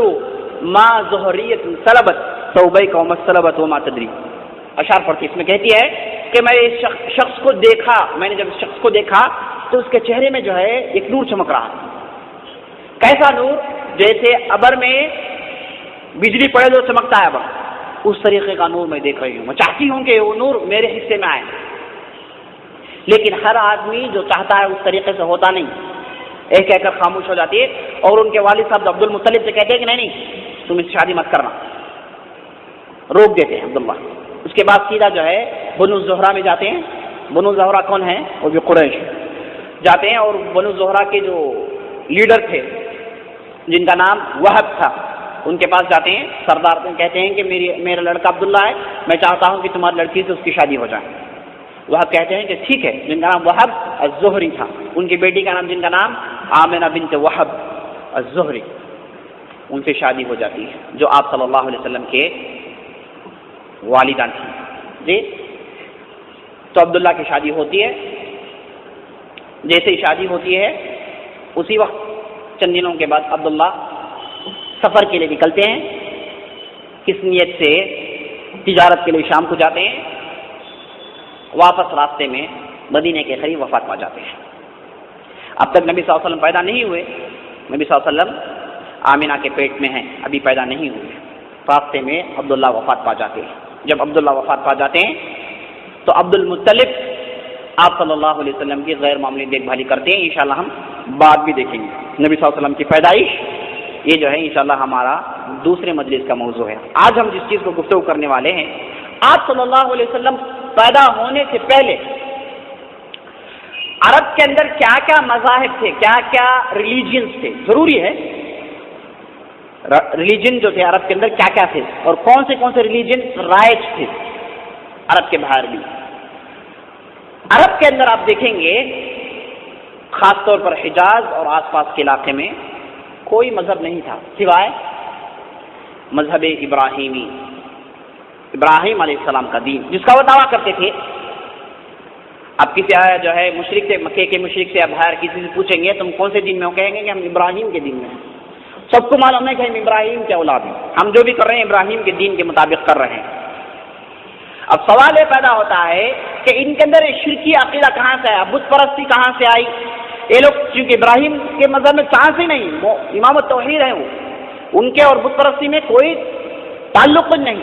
ما زهرية سلبت ثوبيك وما سلبت وما تدري. اشعار پڑھتی اس میں کہتی ہے کہ میں اس شخص کو دیکھا، میں نے جب اس شخص کو دیکھا تو اس کے چہرے میں جو ہے ایک نور چمک رہا تھا. کیسا نور؟ جیسے ابر میں بجلی پڑے تو چمکتا ہے ابر، اس طریقے کا نور میں دیکھ رہی ہوں. میں چاہتی ہوں کہ وہ نور میرے حصے میں آئے، لیکن ہر آدمی جو چاہتا ہے اس طریقے سے ہوتا نہیں. ایک کہہ کر خاموش ہو جاتی ہے. اور ان کے والد صاحب عبد المطلب سے کہتے ہیں کہ نہیں تم اس شادی مت کرنا، روک دیتے ہیں عبداللہ. اس کے بعد سیدھا جو ہے بنو زہرہ میں جاتے ہیں. بنو زہرہ کون ہیں؟ وہ بھی قریش جاتے ہیں. اور بنو زہرہ کے جو لیڈر تھے جن کا نام وہب تھا ان کے پاس جاتے ہیں. سردار کہتے ہیں کہ میرا لڑکا عبداللہ ہے، میں چاہتا ہوں کہ تمہاری لڑکی سے اس کی شادی ہو جائے. وہب کہتے ہیں کہ ٹھیک ہے، جن کا نام وہب الزہری تھا، ان کی بیٹی کا نام جن کا نام آمنہ بنت وہب الزہری، ان سے شادی ہو جاتی ہے جو آپ صلی اللہ علیہ وسلم کے والدہ تھیں جی۔ تو عبداللہ کی شادی ہوتی ہے، جیسے ہی شادی ہوتی ہے اسی وقت چند دنوں کے بعد عبداللہ سفر کے لیے نکلتے ہیں، کس نیت سے؟ تجارت کے لیے شام کو جاتے ہیں، واپس راستے میں مدینے کے قریب وفات پا جاتے ہیں۔ اب تک نبی صلی اللہ علیہ وسلم پیدا نہیں ہوئے، نبی صلی اللہ علیہ وسلم آمینہ کے پیٹ میں ہیں، ابھی پیدا نہیں ہوئے، راستے میں عبداللہ وفات پا جاتے ہیں۔ جب عبداللہ وفات پا جاتے ہیں تو عبد المطلب آپ صلی اللہ علیہ وسلم کی غیر معمولی دیکھ بھالی کرتے ہیں، انشاءاللہ ہم بعد بھی دیکھیں گے۔ نبی صلی اللہ علیہ وسلم کی پیدائش یہ جو ہے انشاءاللہ ہمارا دوسرے مجلس کا موضوع ہے۔ آج ہم جس چیز کو گفتگو کرنے والے ہیں، آپ صلی اللہ علیہ وسلم پیدا ہونے سے پہلے عرب کے اندر کیا کیا مذاہب تھے، کیا کیا ریلیجنز تھے۔ ضروری ہے ریلیجن جو تھے عرب کے اندر کیا کیا تھے، اور کون سے ریلیجن رائج تھے عرب کے باہر بھی۔ عرب کے اندر آپ دیکھیں گے خاص طور پر حجاز اور آس پاس کے علاقے میں کوئی مذہب نہیں تھا سوائے مذہب ابراہیمی، ابراہیم علیہ السلام کا دین، جس کا وہ دعویٰ کرتے تھے۔ اب کسی جو ہے مشرک سے، مکے کے مشرک سے، اب باہر کسی سے پوچھیں گے تم کون سے دین میں ہو، کہیں گے کہ ہم ابراہیم کے دین میں ہیں۔ سب کو معلوم ہے کہ ہم ابراہیم کے اولاد ہیں، ہم جو بھی کر رہے ہیں ابراہیم کے دین کے مطابق کر رہے ہیں۔ اب سوال یہ پیدا ہوتا ہے کہ ان کے اندر شرکی عقیدہ کہاں سے آیا، بت پرستی کہاں سے آئی؟ یہ لوگ چونکہ ابراہیم کے مذہب میں چانس ہی نہیں، وہ امام التوحید ہے، وہ ان کے اور بت پرستی میں کوئی تعلق نہیں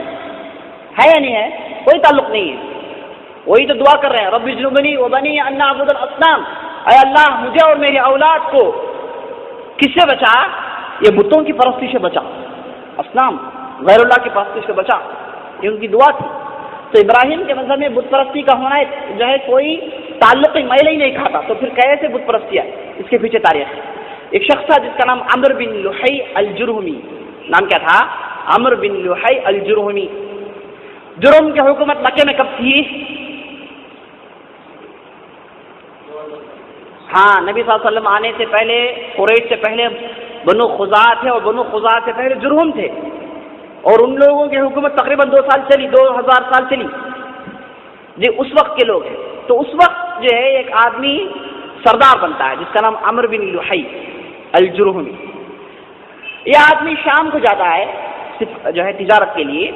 ہے، یا نہیں ہے؟ کوئی تعلق نہیں ہے۔ وہی تو دعا کر رہے ہیں، رب اجنبنی وبنی ان نعبد الاصنام، اے اللہ مجھے اور میری اولاد کو کس سے بچا؟ یہ بتوں کی پرستی سے بچا، اصنام غیر اللہ کی پرستی سے بچا، یہ ان کی دعا تھی۔ تو ابراہیم کے مذہب میں بت پرستی کا ہونا جو ہے کوئی تعلق میل ہی نہیں کھاتا، تو پھر کیسے بت پرستی ہے؟ اس کے پیچھے تاریخ ہے۔ ایک شخص تھا جس کا نام عمرو بن لحی الجرہمی، نام کیا تھا؟ عمرو بن لحی الجرہمی۔ جرم کی حکومت مکے میں کب تھی؟ ہاں، نبی صلی اللہ علیہ وسلم آنے سے پہلے، قریش سے پہلے بنو خزاعہ تھے، اور بنو خزاعہ سے پہلے جرہم تھے، اور ان لوگوں کی حکومت تقریباً 2 سال چلی، 2000 سال چلی جی، اس وقت کے لوگ ہیں۔ تو اس وقت جو ہے ایک آدمی سردار بنتا ہے جس کا نام عمرو بن لحی الجرہمی۔ یہ آدمی شام کو جاتا ہے جو ہے تجارت کے لیے،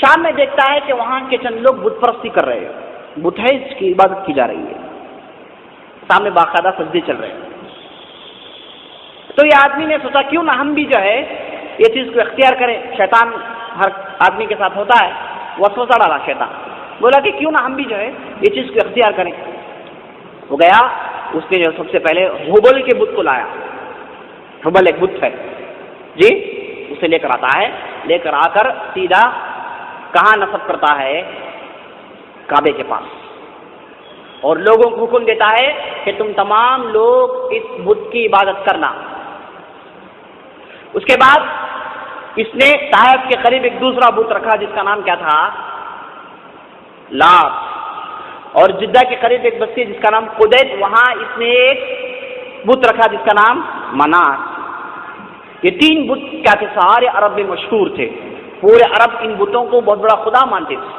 شام میں دیکھتا ہے کہ وہاں کے چند لوگ بت پرستی کر رہے ہیں، بت ہے اس کی عبادت کی جا رہی ہے، سامنے باقاعدہ سجدے چل رہے ہیں۔ تو یہ آدمی نے سوچا کیوں نہ ہم بھی جو ہے یہ چیز کو اختیار کریں۔ شیطان ہر آدمی کے ساتھ ہوتا ہے، وسوسہ ڈالا شیطان، بولا کہ کیوں نہ ہم بھی جو ہے یہ چیز کو اختیار کریں۔ وہ گیا، اس نے جو سب سے پہلے ہبل کے بت کو لایا، ہبل ایک بت ہے جی، اسے لے کر آتا ہے، لے کر آ کر سیدھا کہاں نصب کرتا ہے؟ کعبے کے پاس، اور لوگوں کو حکم دیتا ہے کہ تم تمام لوگ اس بت کی عبادت کرنا۔ اس کے بعد اس نے طائف کے قریب ایک دوسرا بت رکھا جس کا نام کیا تھا؟ لات، اور جدہ کے قریب ایک بستی جس کا نام قدید، وہاں اس نے ایک بت رکھا جس کا نام منات۔ یہ 3 بت کیا تھے؟ سارے عرب میں مشہور تھے، پورے عرب ان بتوں کو بہت بڑا خدا مانتے تھے،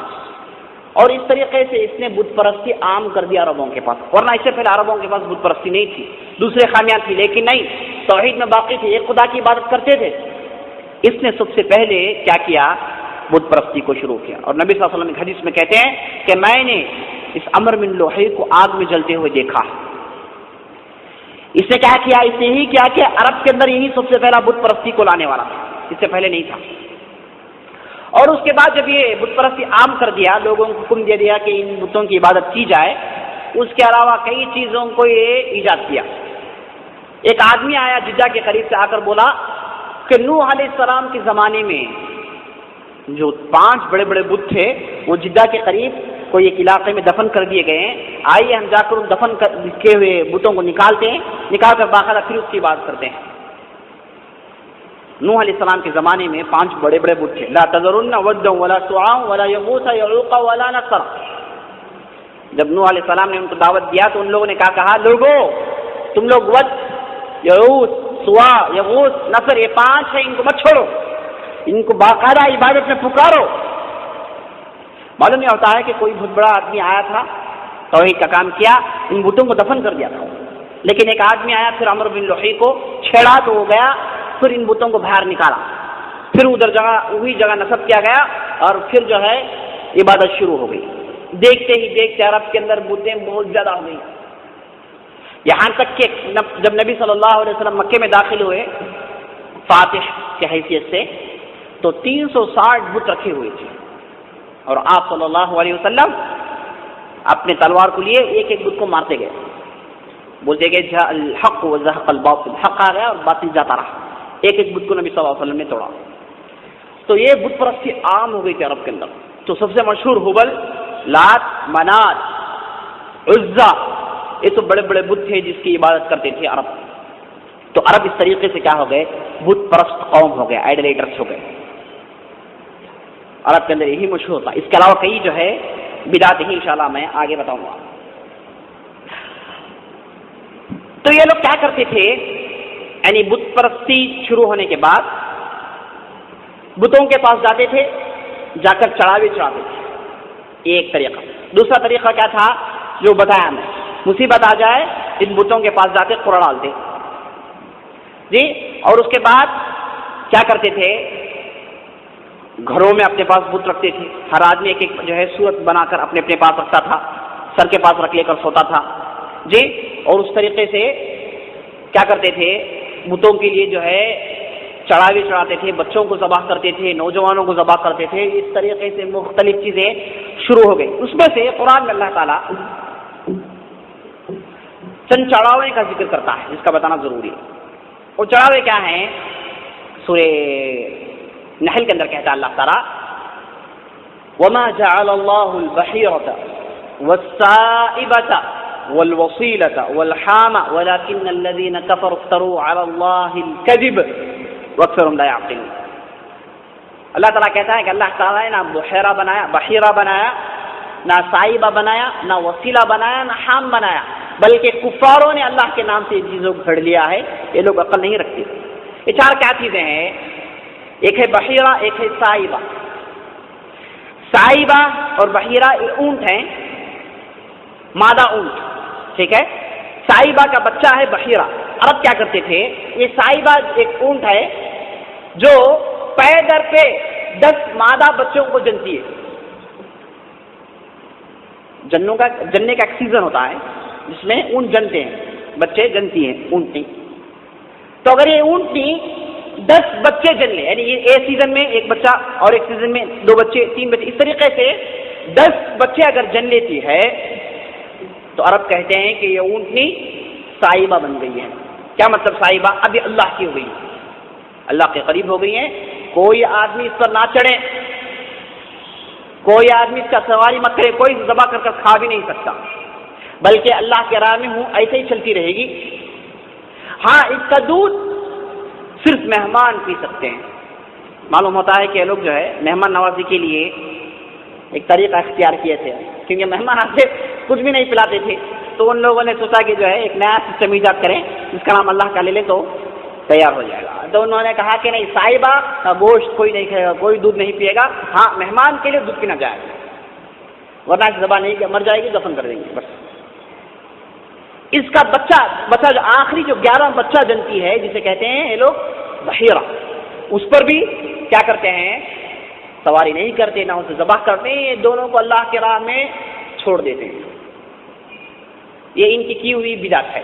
اور اس طریقے سے اس نے بت پرستی عام کر دیا عربوں کے پاس، ورنہ اس سے پہلے عربوں کے پاس بت پرستی نہیں تھی، دوسرے خامیاں تھی، لیکن نہیں، توحید میں باقی تھے، ایک خدا کی عبادت کرتے تھے۔ اس نے سب سے پہلے کیا کیا؟ بت پرستی کو شروع کیا۔ اور نبی صلی اللہ علیہ وسلم حدیث میں کہتے ہیں کہ میں نے اس عمرو بن لحی کو آگ میں جلتے ہوئے دیکھا۔ اس نے کیا کیا؟ اس نے یہی کیا کہ عرب کے اندر یہی سب سے پہلا بت پرستی کو لانے والا تھا، اس سے پہلے نہیں تھا۔ اور اس کے بعد جب یہ بت پرستی عام کر دیا، لوگوں کو حکم دے دیا کہ ان بتوں کی عبادت کی جائے، اس کے علاوہ کئی چیزوں کو یہ ایجاد کیا۔ ایک آدمی آیا جدہ کے قریب سے، آ کر بولا کہ نوح علیہ السلام کے زمانے میں جو 5 بڑے بڑے بت تھے وہ جدہ کے قریب کوئی ایک علاقے میں دفن کر دیے گئے ہیں، آئیے ہم جا کر ان دفن کیے ہوئے بتوں کو نکالتے ہیں، نکال کر باقاعدہ پھر اس کی عبادت کرتے ہیں۔ نوح علیہ السلام کے زمانے میں 5 بڑے بڑے بت تھے، لا تذرن ودا ولا سواع ولا یغوث یعوق ولا نصر، جب نوح علیہ السلام نے ان کو دعوت دیا تو ان لوگوں نے کیا کہا؟ لوگوں تم لوگ ود، یعوث، سوا، یغوث، نصر، یہ 5 ہیں، ان کو مت چھوڑو، ان کو باقاعدہ عبادت میں پکارو۔ معلوم یہ ہوتا ہے کہ کوئی بہت بڑا آدمی آیا تھا، توحید کا کام کیا، ان بتوں کو دفن کر دیا تھا، لیکن ایک آدمی آیا پھر عمرو بن لحی کو چھیڑا تو وہ گیا، پھر ان بتوں کو باہر نکالا، پھر ادھر جگہ وہی جگہ نصب کیا گیا، اور پھر جو ہے عبادت شروع ہو گئی۔ دیکھتے ہی دیکھتے عرب کے اندر بتیں بہت زیادہ ہو گئی، یہاں تک کہ جب نبی صلی اللہ علیہ وسلم مکے میں داخل ہوئے فاتح کی حیثیت سے، تو 360 بت رکھے ہوئے تھے، اور آپ صلی اللہ علیہ وسلم اپنے تلوار کو لیے ایک ایک بت کو مارتے گئے، بولتے گئے جاء الحق وزهق الباطل، حق آ گیا اور باطل جاتا رہا، ایک ایک بت کو نبی صلی اللہ علیہ وسلم نے توڑا۔ تو یہ بت پرستی عام ہو گئی تھی عرب کے اندر۔ تو سب سے مشہور ہبل، لات، منات، عزا، یہ تو بڑے بڑے بت تھے جس کی عبادت کرتے تھے عرب۔ تو عرب اس طریقے سے کیا ہو گئے؟ بت پرست قوم ہو گئے، آئیڈلیٹرس ہو گئے۔ عرب کے اندر یہی مشہور تھا۔ اس کے علاوہ کئی جو ہے بدعت ہی انشاءاللہ میں آگے بتاؤں گا۔ تو یہ لوگ کیا کرتے تھے؟ یعنی بت پرستی شروع ہونے کے بعد بتوں کے پاس جاتے تھے، جا کر چڑھاوے چڑھاتے تھے، یہ ایک طریقہ۔ دوسرا طریقہ کیا تھا جو بتایا میں؟ مصیبت آ جائے ان بتوں کے پاس جاتے، قرآن ڈالتے جی، اور اس کے بعد کیا کرتے تھے؟ گھروں میں اپنے پاس بت رکھتے تھے، ہر آدمی ایک ایک جو ہے صورت بنا کر اپنے اپنے پاس رکھتا تھا، سر کے پاس رکھ لے کر سوتا تھا جی، اور اس طریقے سے کیا کرتے تھے؟ بتوں کے لیے جو ہے چڑھاوے چڑھاتے تھے، بچوں کو ذبح کرتے تھے، نوجوانوں کو ذبح کرتے تھے، اس طریقے سے مختلف چیزیں شروع ہو گئی۔ اس میں سے قرآن میں اللہ تعالیٰ چند چڑھاوے کا ذکر کرتا ہے، جس کا بتانا ضروری ہے۔ وہ چڑھاوے کیا ہیں؟ سورہ نحل کے اندر کہتا ہے اللہ تعالیٰ وَمَا جَعَلَ اللَّهُ الْبَحِيرَةَ وَالسَّائِبَةَ وَالْوَصِيلَةَ وَالْحَامَ وَلَكِنَّ الَّذِينَ كَفَرُوا افْتَرُوا عَلَى اللَّهِ الْكَذِبَ وَأَكْثَرُهُمْ لَا يَعْقِلُونَ۔ اللہ تعالیٰ کہتا ہے کہ اللہ تعالیٰ نے نہ بحیرہ بنایا، نہ سائبہ بنایا، نہ وسیلہ بنایا، نہ حام بنایا، بلکہ کفاروں نے اللہ کے نام سے چیزوں کو گھڑ لیا ہے۔ یہ لوگ عقل نہیں رکھتے۔ یہ 4 کیا چیزیں ہیں؟ ایک ہے بحیرہ، ایک ہے سائبہ۔ سائبہ اور بحیرہ یہ اونٹ ہیں، مادہ اونٹ، ٹھیک ہے۔ سائبہ کا بچہ ہے بحیرہ۔ عرب کیا کرتے تھے؟ یہ سائبہ ایک اونٹ ہے جو پے در پہ 10 مادہ بچوں کو جنتی ہے۔ جننے کا ایک سیزن ہوتا ہے جس میں اونٹ جنتے ہیں، بچے جنتی ہیں اونٹنی۔ تو اگر یہ اونٹنی 10 بچے جن لے، یعنی یہ ایک سیزن میں ایک بچہ اور ایک سیزن میں 2 بچے، 3 بچے، اس طریقے سے 10 بچے اگر جن لیتی ہے تو عرب کہتے ہیں کہ یہ اونٹنی سائبہ بن گئی ہے۔ کیا مطلب سائبہ؟ ابھی اللہ کی ہو گئی، اللہ کے قریب ہو گئی ہے۔ کوئی آدمی اس پر نہ چڑھے، کوئی آدمی اس کا سواری مت کرے، کوئی ذبح کر کر کھا بھی نہیں سکتا، بلکہ اللہ کے راہ میں ہوں ایسے ہی چلتی رہے گی۔ ہاں، اس کا دودھ صرف مہمان پی سکتے ہیں۔ معلوم ہوتا ہے کہ لوگ جو ہے مہمان نوازی کے لیے ایک طریقہ اختیار کیے تھے، کیونکہ مہمان آتے کچھ بھی نہیں پلاتے تھے، تو ان لوگوں نے سوچا کہ جو ہے ایک نیا سسٹم ایجاد کریں جس کا نام اللہ کا لے لے تو تیار ہو جائے گا۔ تو انہوں نے کہا کہ نہیں، سائبہ کا گوشت کوئی نہیں کھائے گا، کوئی دودھ نہیں پیے گا، ہاں مہمان کے لیے دودھ پینا جائے گا، ورنہ ذبح نہیں مر جائے گی، دفن کر دیں گے بس۔ اس کا بچہ جو آخری جو 11 بچہ جنتی ہے، جسے کہتے ہیں یہ لوگ بحیرہ، اس پر بھی کیا کرتے ہیں؟ سواری نہیں کرتے، نہ اسے ذبح کرتے ہیں، دونوں کو اللہ کے راہ میں چھوڑ دیتے ہیں۔ یہ ان کی ہوئی بدعت ہے،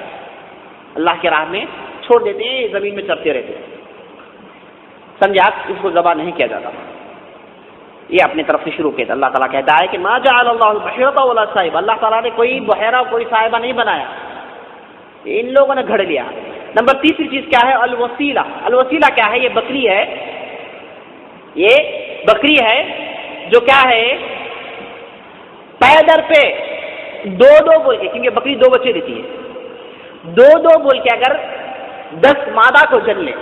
اللہ کے راہ میں چھوڑ دیتے ہیں، زمین میں چرتے رہتے ہیں، سمجھے آپ؟ اس کو ذبح نہیں کیا جاتا، یہ اپنے طرف سے شروع کیا تھا۔ اللہ تعالیٰ کہتا ہے کہ ما جعل اللہ البحیرۃ ولا صائبہ، اللہ تعالیٰ نے کوئی بحیرہ کوئی صائبہ نہیں بنایا، ان لوگوں نے گھڑ لیا۔ نمبر 3 چیز کیا ہے؟ الوسیلہ۔ الوسیلہ کیا ہے؟ یہ بکری ہے، یہ بکری ہے جو کیا ہے؟ پیدر پہ 2 بول کے، کیونکہ بکری 2 بچے دیتی ہے، 2 بول کے اگر 10 مادہ کو جن لے،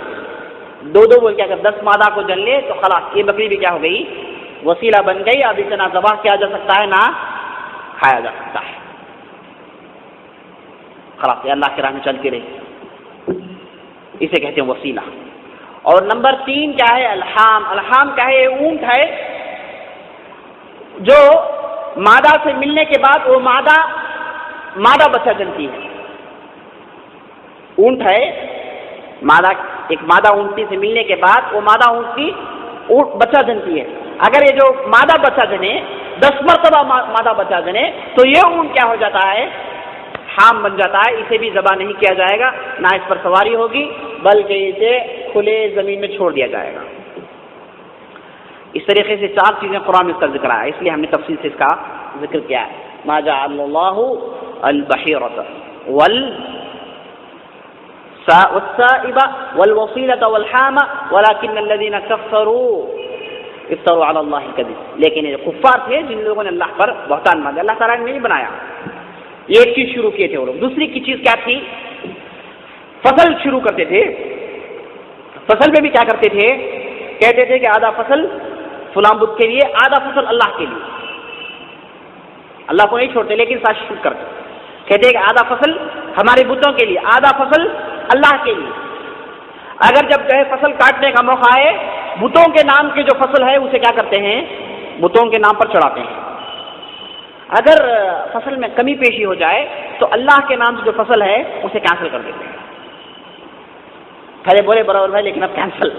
2 بول کے اگر 10 مادہ کو جن لے تو خلاص یہ بکری بھی کیا ہو گئی؟ وسیلہ بن گئی۔ اب اسے نہ ذبح کیا جا سکتا ہے، نہ کھایا جا سکتا ہے. خلاص یہ اللہ کی راہ میں چلتی رہی، اسے کہتے ہیں وسیلہ. اور نمبر 3 کیا ہے؟ الحام. الحام کیا ہے؟ یہ اونٹ ہے جو مادہ سے ملنے کے بعد وہ مادہ بچہ جنتی ہے. اونٹ ہے، ایک مادہ اونٹنی سے ملنے کے بعد وہ مادہ اونٹنی بچہ جنتی ہے. اگر یہ جو مادہ بچہ جنے 10 مرتبہ مادہ بچہ جنے تو یہ اونٹ کیا ہو جاتا ہے؟ حام بن جاتا ہے. اسے بھی ذبح نہیں کیا جائے گا، نہ اس پر سواری ہوگی، بلکہ اسے کھلے زمین میں چھوڑ دیا جائے گا. اس طریقے سے 4 چیزیں قرآن میں اس کا ذکر آیا، اس لیے ہم نے تفصیل سے اس کا ذکر کیا ہے. ما جعل اللہ البحیرۃ والسائب والوصیلۃ والحام ولکن الذین کفروا افتروا علی اللہ الکذب. لیکن یہ کفار تھے جن لوگوں نے اللہ پر بہتان باندھا، اللہ تعالیٰ نے نہیں بنایا. یہ ایک چیز شروع کیے تھے وہ لوگ. دوسری کی چیز کیا تھی؟ فصل شروع کرتے تھے. فصل میں بھی کیا کرتے تھے؟ کہتے تھے کہ آدھا فصل فلاں بت کے لیے، آدھا فصل اللہ کے لیے. اللہ کو نہیں چھوڑتے لیکن ساتھ شرک کرتے. کہتے ہیں کہ آدھا فصل ہمارے بتوں کے لیے، آدھا فصل اللہ کے لیے. اگر جب جو ہے فصل کاٹنے کا موقع ہے، بتوں کے نام کے جو فصل ہے اسے کیا کرتے ہیں؟ بتوں کے نام پر چڑھاتے ہیں. اگر فصل میں کمی پیشی ہو جائے تو اللہ کے نام سے جو فصل ہے اسے کینسل کر دیتے ہیں. پہلے بولے برابر بھائی لیکن اب کینسل.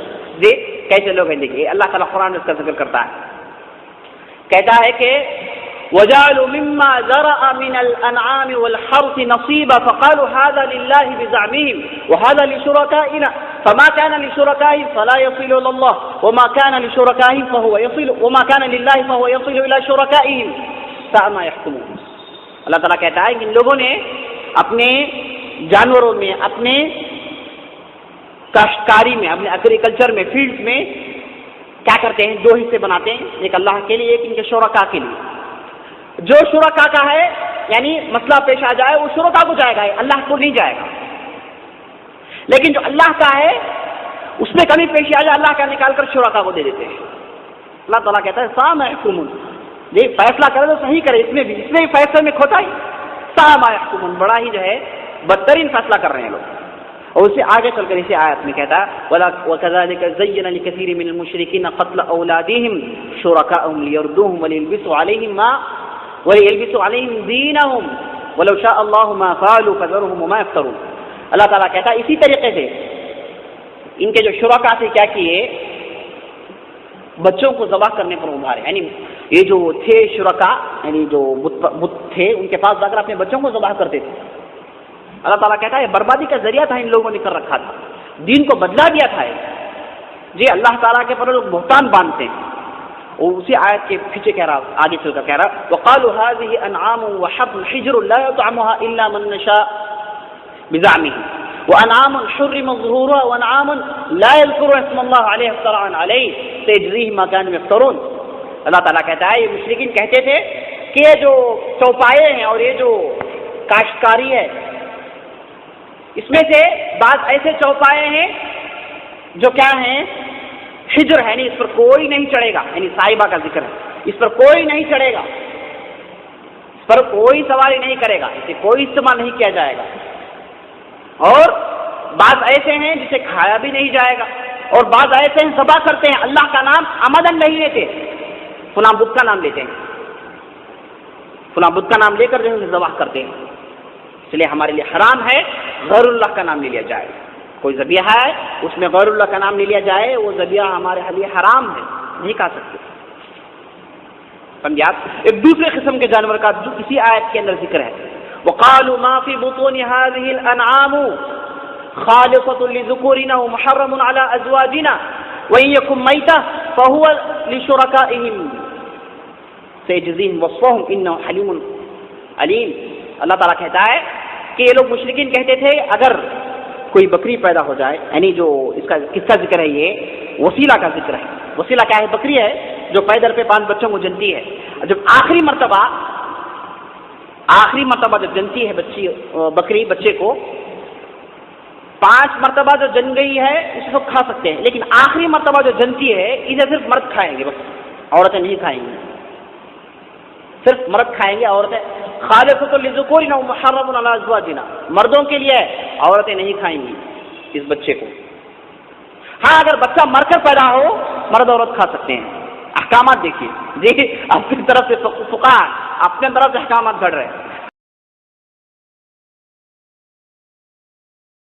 جی کیسے لوگ ہیں؟ دیکھیے اللہ تعالیٰ قرآن میں اس کا ذکر کرتا ہے، کہتا ہے کہ وَجَعَلُوا مِمَّا ذَرَأَ مِنَ الْأَنْعَامِ وَالْحَرْثِ نَصِيبًا فَقَالُوا هَذَا لِلَّهِ بِزَعْمِهِمْ وَهَذَا لِشُرَكَائِنَا فَمَا كَانَ لِشُرَكَائِهِمْ فَلَا يَصِلُ إِلَى اللَّهِ وَمَا كَانَ لِشُرَكَائِهِمْ فَهُوَ يَصِلُ وَمَا كَانَ لِلَّهِ فَهُوَ يَصِلُ إِلَى شُرَكَائِهِمْ سَاءَ مَا يَحْكُمُونَ. اللہ تعالیٰ کہتا ہے کہ ان لوگوں نے اپنے جانوروں میں، اپنے کاشتکاری میں، اپنے ایگریکلچر میں، فیلڈ میں کیا کرتے ہیں؟ 2 حصے بناتے ہیں، ایک اللہ کے لیے، ایک ان کے شرکا کے لیے. جو شرکا کا ہے یعنی مسئلہ پیش آ جائے وہ شرکا کو جائے گا، اللہ کو نہیں جائے گا. لیکن جو اللہ کا ہے اس میں کمی پیشی آ جائے اللہ کا نکال کر شرکا کو دے دیتے ہیں. اللہ تعالیٰ کہتا ہے سا محکومن، یہ فیصلہ کرے تو صحیح کرے. اس میں بھی فیصلے میں کھوتا ہی سا محکومن، بڑا ہی جو ہے بدترین فیصلہ کر رہے ہیں لوگ. اور اسے آگے چل کر اسی آیت میں کہتا ہے وَكَذَلِكَ زَيَّنَ لِكَثِيرٍ مِّنَ الْمُشْرِكِينَ قَتْلَ أَوْلَادِهِمْ شُرَكَاءَهُمْ لِيَرْدُوهُمْ وَلِيَلْبِسُوا عَلَيْهِمْ دِينَهُمْ وَلَوْ شَاءَ اللَّهُ مَا فَعَلُوا فَذَرْهُمْ وَمَا يَفْتَرُونَ. اللہ تعالیٰ کہتا ہے اسی طریقے سے ان کے جو شرکا تھے کیا کیے؟ بچوں کو ذبح کرنے پر ابھارے. یعنی یہ جو تھے شرکا، یعنی جو بت تھے، ان کے پاس جا کر اپنے بچوں کو ذبح کرتے تھے. اللہ تعالیٰ کہتا ہے بربادی کا ذریعہ تھا، ان لوگوں نے کر رکھا تھا، دین کو بدلا دیا تھا. جی اللہ تعالیٰ کے پر لوگ بہتان باندھتے ہیں. اور اسی آیت کے پیچھے کہہ رہا، آگے چل کر کہہ رہا وَقَالُوا هَذِهِ أَنْعَامٌ وَحَرْثٌ حِجْرٌ لَا يُطْعَمُهَا إِلَّا مَن نَّشَاءُ بِزَعْمِهِ وَأَنْعَامٌ حُرِّمَ ظُهُورُهَا وَأَنْعَامٌ لَا يَذْكُرُونَ اسْمَ اللَّهِ عَلَيْهَا افْتَرَاءً عَلَيْهِ سَيَجْزِيهِم مَّا كَانُوا يَفْتَرُونَ. اللہ تعالیٰ کہتا ہے یہ مشرکین کہتے تھے کہ یہ جو چوپائے ہیں اور یہ جو کاشتکاری ہے، اس میں سے بعض ایسے چوپائے ہیں جو کیا ہیں؟ حجر ہے، یعنی اس پر کوئی نہیں چڑھے گا. یعنی صاحبہ کا ذکر ہے، اس پر کوئی نہیں چڑھے گا، اس پر کوئی سواری نہیں کرے گا، اسے کوئی استعمال نہیں کیا جائے گا. اور بعض ایسے ہیں جسے کھایا بھی نہیں جائے گا، اور بعض ایسے ہیں ذبح کرتے ہیں اللہ کا نام عمدن نہیں لیتے، فلاں بت کا نام لیتے ہیں، فلاں بت کا نام لے کر جو ہے ذبح کرتے ہیں. اس لیے ہمارے لیے حرام ہے غیر اللہ کا نام لے لیا جائے. کوئی ذبیحہ ہے اس میں غیر اللہ کا نام لے لیا جائے، وہ ذبیحہ ہمارے لیے حرام ہے، نہیں کھا سکتے. سمجھا؟ ایک دوسرے قسم کے جانور کا جو اسی آیت کے اندر ذکر ہے وَقَالُوا مَا فِي بُطُونِ هَٰذِهِ الْأَنْعَامُ خَالِصَةٌ لِّذُكُورِنَا وَمُحَرَّمٌ عَلَىٰ أَزْوَاجِنَا وَإِن يَكُن مَيْتًا فَهُوَ لِشُرَكَائِهِمْ سَيَجْزِيهِمْ وَصْفَهُمْ إِنَّهُ حَلِيمٌ عَلِيمٌ. اللہ تعالیٰ کہتا ہے کہ یہ لوگ مشرکین کہتے تھے اگر کوئی بکری پیدا ہو جائے، یعنی جو اس کا کس کا ذکر ہے؟ یہ وسیلہ کا ذکر ہے. وسیلہ کیا ہے؟ بکری ہے جو پیدر پہ 5 بچوں کو جنتی ہے. جب آخری مرتبہ جب جنتی ہے بکری بچے کو، 5 مرتبہ جو جن گئی ہے اسے سب کھا سکتے ہیں، لیکن آخری مرتبہ جو جنتی ہے اسے صرف مرد کھائیں گے، بس عورتیں نہیں کھائیں گی. صرف مرد کھائیں گے، عورتیں خالصۃ للذکورنا ومحرم علی ازواجنا، مردوں کے لیے ہے، عورتیں نہیں کھائیں گی اس بچے کو۔ ہاں اگر بچہ مر کر پیدا ہو مرد عورت کھا سکتے ہیں۔ احکامات دیکھیے جی، اپنی طرف سے فقہاء اپنے طرف سے احکامات گھڑ رہے ہیں۔